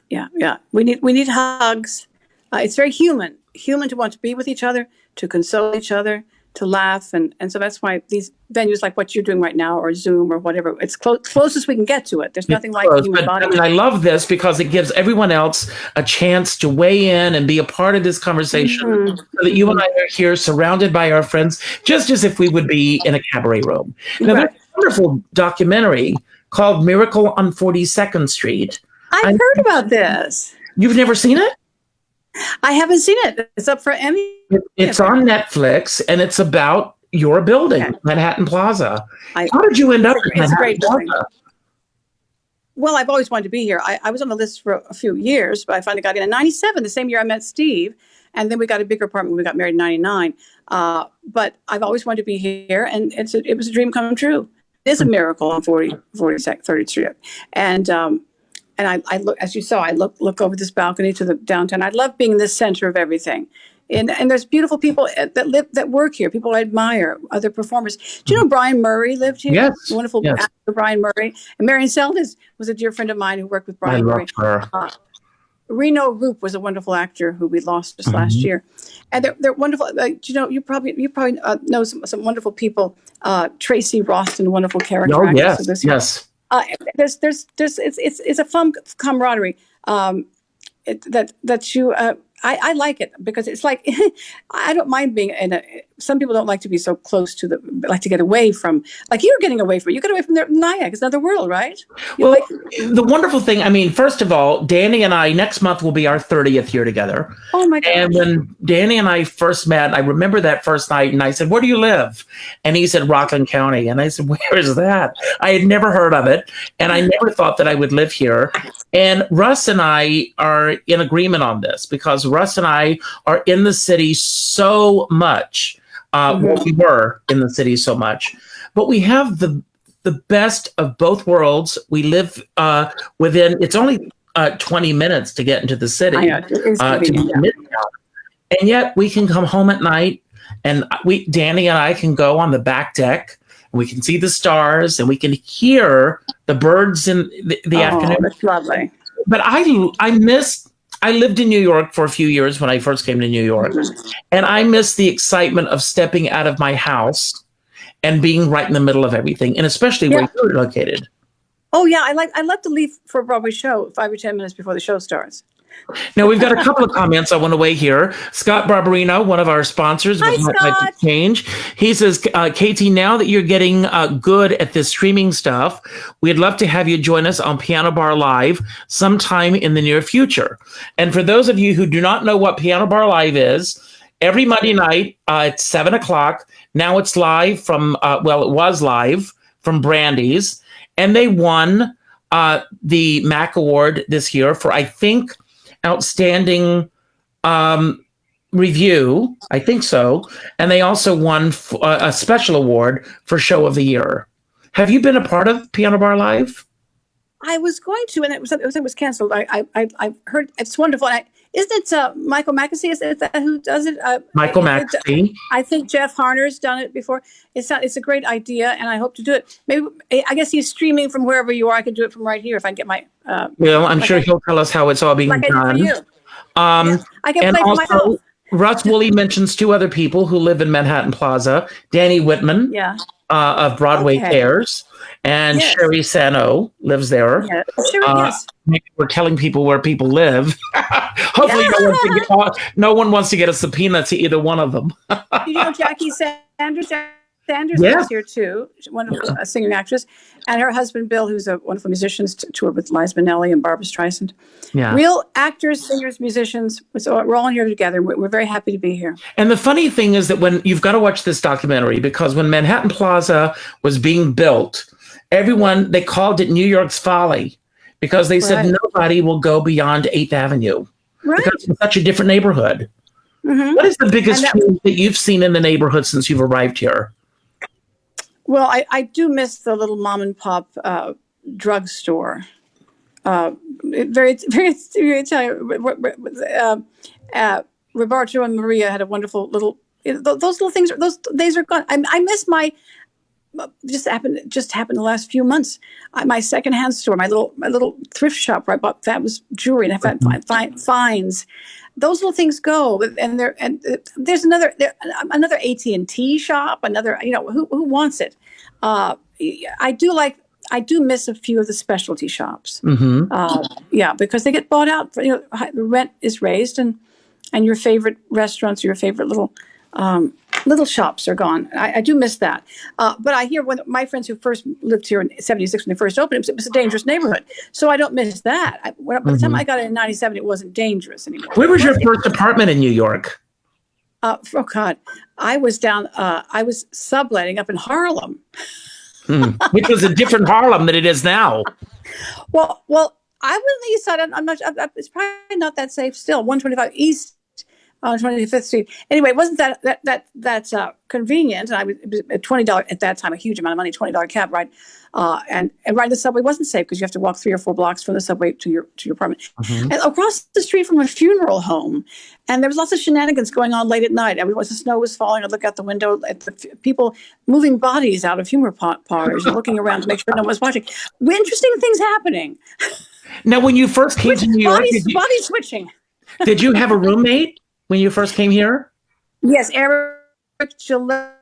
Yeah. We need hugs. It's very human to want to be with each other, to console each other, to laugh. And so that's why these venues like what you're doing right now, or Zoom or whatever, it's closest we can get to it. There's nothing like the human body. I love this because it gives everyone else a chance to weigh in and be a part of this conversation, so that you and I are here surrounded by our friends, just as if we would be in a cabaret room. Now, there's a wonderful documentary called Miracle on 42nd Street. I've heard about this. You've never seen it? I haven't seen it. It's up for Emmy. It's on Netflix, and it's about your building, Manhattan Plaza. How did you end up in Manhattan Plaza? Well, I've always wanted to be here. I was on the list for a few years, but I finally got in 97, the same year I met Steve. And then we got a bigger apartment when we got married in 99. But I've always wanted to be here, and it was a dream come true. It is a miracle on 30th Street. And I look, as you saw, I look over this balcony to the downtown. I love being the center of everything. And there's beautiful people that work here, people I admire, other performers. Do you know Brian Murray lived here? Yes. Wonderful actor, Brian Murray. And Marion Seldes was a dear friend of mine who worked with Brian Murray. Her. Reno Roop was a wonderful actor who we lost just last year. And they're wonderful. You probably know some wonderful people. Tracy Roston, wonderful character actor. Yes, so yes. It's a fun camaraderie that you. I like it because it's like I don't mind being in a. Some people don't like to be so close to like to get away from. Like you're getting away from. You get away from Nyack. It's another world, right? The wonderful thing. I mean, first of all, Danny and I next month will be our 30th year together. Oh my gosh. And when Danny and I first met, I remember that first night, and I said, "Where do you live?" And he said, "Rockland County." And I said, "Where is that?" I had never heard of it, and I never thought that I would live here. And Russ and I are in agreement on this because Russ and I are in the city so much. Well, we were in the city so much, but we have the best of both worlds. We live within. It's only 20 minutes to get into the city, to be in Midtown, and yet we can come home at night, and Danny and I can go on the back deck. We can see the stars, and we can hear the birds in the afternoon. That's lovely. But I lived in New York for a few years when I first came to New York, and I miss the excitement of stepping out of my house and being right in the middle of everything, and especially where you're located. Oh yeah, I love to leave for a Broadway show 5 or 10 minutes before the show starts. Now, we've got a couple of comments I want to weigh here. Scott Barbarino, one of our sponsors, would like to change. He says, Katie, now that you're getting good at this streaming stuff, we'd love to have you join us on Piano Bar Live sometime in the near future. And for those of you who do not know what Piano Bar Live is, every Monday night at 7 o'clock, now it's live from, it was live from Brandy's, and they won the MAC Award this year for, I think, outstanding review. I think so. And they also won a special award for show of the year. Have you been a part of Piano Bar Live? I was going to, and it was canceled. I heard it's wonderful. Isn't it Michael Mackesy? Is that who does it? Michael Mackesy. I think Jeff Harner's done it before. It's a great idea, and I hope to do it. Maybe I guess he's streaming from wherever you are. I could do it from right here if I can get my. Well, I'm sure he'll tell us how it's all being done. I did for you. I can and play also, for myself. Russ Woolley mentions two other people who live in Manhattan Plaza: Danny Whitman, of Broadway Cares, and Sherry Sano lives there. Yeah, yes. Maybe we're telling people where people live. Hopefully, no one wants to get a subpoena to either one of them. You know, Jackie Sanders. Sanders lives here too. She's a wonderful singer and actress, and her husband Bill, who's a wonderful musician, toured with Liza Minnelli and Barbra Streisand. Yeah, real actors, singers, musicians. So we're all here together. We're very happy to be here. And the funny thing is that when you've got to watch this documentary, because when Manhattan Plaza was being built, everyone, they called it New York's Folly, because they said nobody will go beyond 8th Avenue. Right. Because it's such a different neighborhood. Mm-hmm. What is the biggest change that you've seen in the neighborhood since you've arrived here? Well, I do miss the little mom and pop drugstore. Very Italian. Roberto and Maria had a wonderful little. Those little things. Those days are gone. I miss my. Just happened the last few months. My secondhand store, my little thrift shop where I bought fabulous jewelry and I found finds. Those little things go, and there's another AT&T shop. Another, who wants it? I do miss a few of the specialty shops. Mm-hmm. Because they get bought out. The rent is raised, and your favorite restaurants, your favorite little shops are gone. I do miss that. But I hear when my friends who first lived here in '76 when they first opened, it was a dangerous neighborhood. So I don't miss that. By the time I got in '97, it wasn't dangerous anymore. Where was your first apartment in New York? Oh God, I was subletting up in Harlem. Which was a different Harlem than it is now. Well, I was on the east side. I'm not. It's probably not that safe still. 125 East. On 25th Street. Anyway, it wasn't that's convenient. And it was a $20 at that time, a huge amount of money, $20 cab ride, and riding the subway wasn't safe because you have to walk 3 or 4 blocks from the subway to your apartment, and across the street from a funeral home, and there was lots of shenanigans going on late at night. I mean, as the snow was falling, I'd look out the window at the people moving bodies out of funeral parlors and looking around to make sure no one was watching. Interesting things happening. Now, when you first came to New York, body switching. Did you have a roommate when you first came here? Yes, Eric Gillette.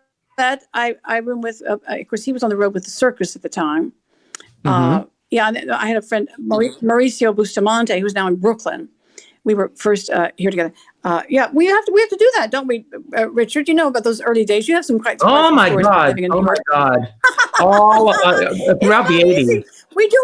I roomed with, of course, he was on the road with the circus at the time. I had a friend, Mauricio Bustamante, who's now in Brooklyn. We were first here together. We have to do that, don't we, Richard? You know about those early days. You have some quite. Oh my God! All throughout the '80s. We do.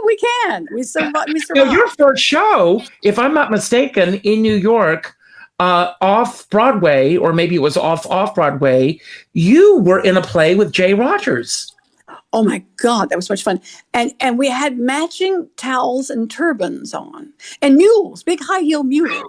We can. We survive. Your first show, if I'm not mistaken, in New York. Off Broadway, or maybe it was off Broadway, you were in a play with Jay Rogers. Oh my God, that was so much fun. And we had matching towels and turbans on. And mules, big high heel mules.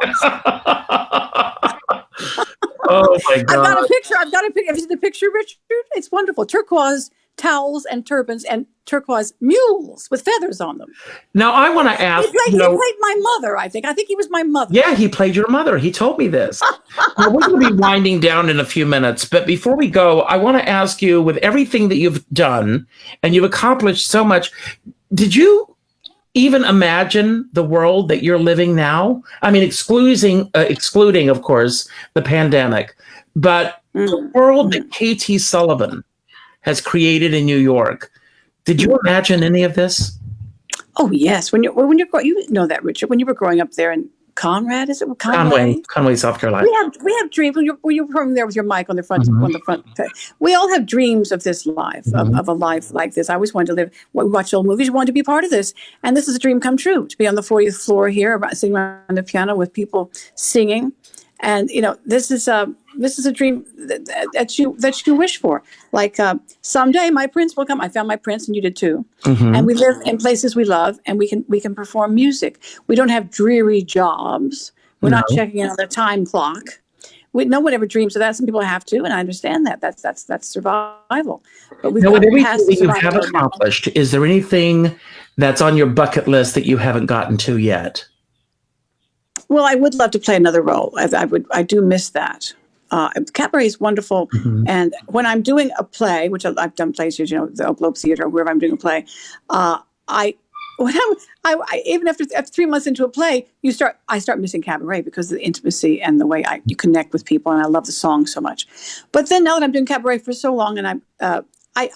Oh my God. I've got a picture. Have you seen the picture, Richard? It's wonderful. Turquoise towels and turbans and turquoise mules with feathers on them. Now I want to ask. He played my mother, I think. I think he was my mother. Yeah, he played your mother. He told me this. Now, we're going to be winding down in a few minutes, but before we go, I want to ask you, with everything that you've done and you've accomplished so much, did you even imagine the world that you're living now? I mean, excluding, of course, the pandemic, but the world that KT Sullivan has created in New York. Did you imagine any of this? Oh yes, when you're you know that, Richard. When you were growing up there in Conrad, is it Conway, South Carolina? We have dreams. When you're from there with your mic on the front on the front. We all have dreams of this life, of a life like this. I always wanted to live. We watch old movies. You wanted to be part of this, and this is a dream come true. To be on the 40th floor here, sitting around the piano with people singing, and this is this is a dream that you wish for. Like someday my prince will come. I found my prince, and you did too. And we live in places we love, and we can perform music. We don't have dreary jobs. We're not checking in on the time clock. No one ever dreams of that. Some people have to, and I understand that. That's survival. But we've Now, with got everything past the that you survival have mode now. accomplished, is there anything that's on your bucket list that you haven't gotten to yet? Well, I would love to play another role. I do miss that. Cabaret is wonderful, and when I'm doing a play, which I've done plays, the Globe Theater, or wherever I'm doing a play, I when I even after 3 months into a play, I start missing cabaret because of the intimacy and the way you connect with people, and I love the song so much. But then now that I'm doing cabaret for so long, and I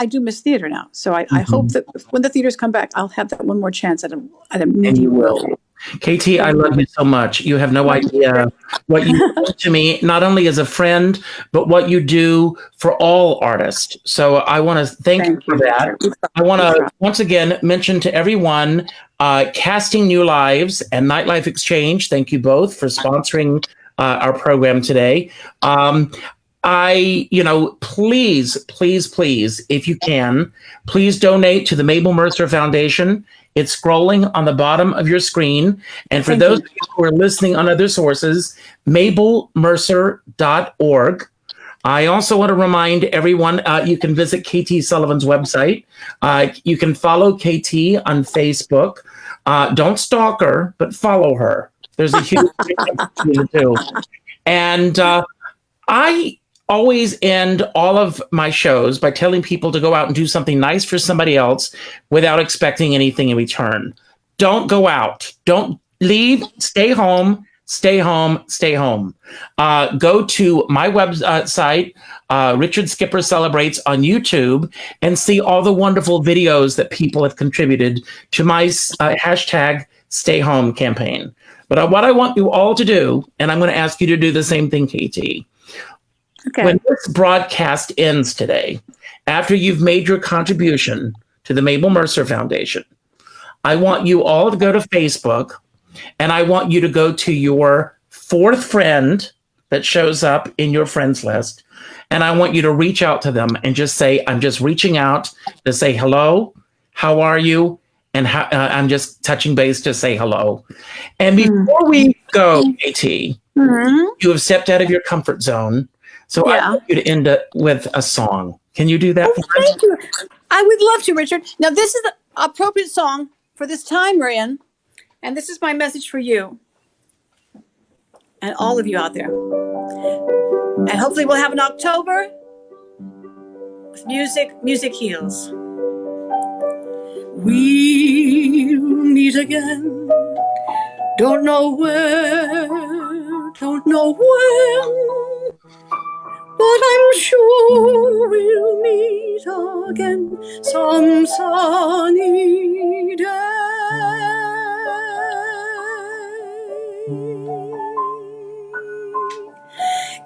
do miss theater now. So I hope that when the theaters come back, I'll have that one more chance at a meaty role. KT, I love you so much. You have no idea what you do to me, not only as a friend, but what you do for all artists. So I want to thank you for that. I want to once again mention to everyone, Casting New Lives and Nightlife Exchange. Thank you both for sponsoring our program today. Please, if you can, please donate to the Mabel Mercer Foundation. It's scrolling on the bottom of your screen. And for those of you who are listening on other sources, mabelmercer.org. I also want to remind everyone, you can visit KT Sullivan's website. You can follow KT on Facebook. Don't stalk her, but follow her. There's a huge difference between the two. And I always end all of my shows by telling people to go out and do something nice for somebody else without expecting anything in return. Don't go out. Don't leave. Stay home. Stay home. Stay home. Go to my website, Richard Skipper Celebrates on YouTube, and see all the wonderful videos that people have contributed to my hashtag Stay Home campaign. But what I want you all to do, and I'm going to ask you to do the same thing, KT. Okay. When this broadcast ends today, after you've made your contribution to the Mabel Mercer Foundation, I want you all to go to Facebook, and I want you to go to your fourth friend that shows up in your friends list, and I want you to reach out to them and just say, I'm just reaching out to say hello, how are you? And I'm just touching base to say hello. And before we go, KT, you have stepped out of your comfort zone. So I want you to end it with a song. Can you do that for us? Thank you. I would love to, Richard. Now, this is the appropriate song for this time we're in. And this is my message for you and all of you out there. And hopefully we'll have an October with music. Music heals. We'll meet again. Don't know where, don't know when. But I'm sure we'll meet again some sunny day.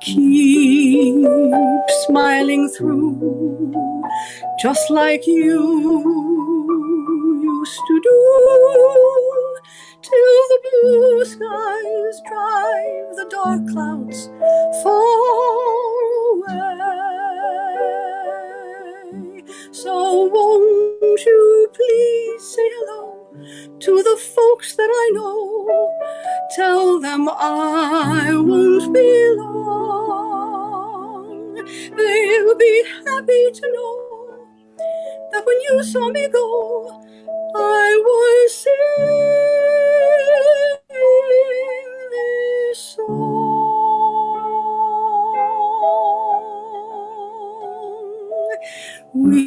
Keep smiling through, just like you used to do, till the blue skies drive the dark clouds far away. So won't you please say hello to the folks that I know? Tell them I won't be long. They'll be happy to know that when you saw me go, I was singing this song. We'll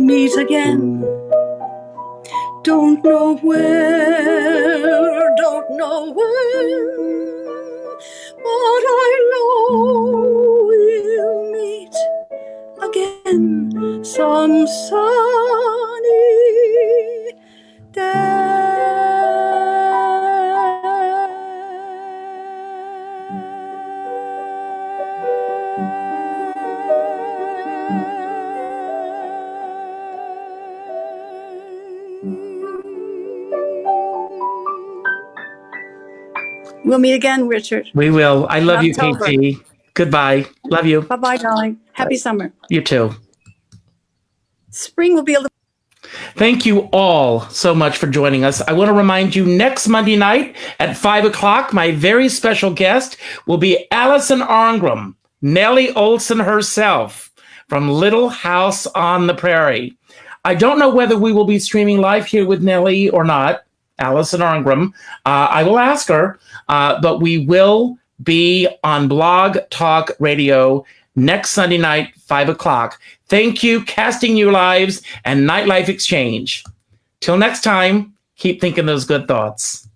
meet again. Don't know where, don't know when, but I know we'll meet again some sunny day. We'll meet again, Richard. We will. I love you, October. KT. Goodbye. Love you. Bye-bye, darling. Happy summer. You too. Spring will be a little. Thank you all so much for joining us. I want to remind you, next Monday night at 5 o'clock, my very special guest will be Allison Arngrim, Nellie Olson herself, from Little House on the Prairie. I don't know whether we will be streaming live here with Nellie or not, Allison Arngrim. I will ask her, but we will be on Blog Talk Radio next Sunday night, 5 o'clock. Thank you, Casting New Lives and Nightlife Exchange. Till next time, keep thinking those good thoughts.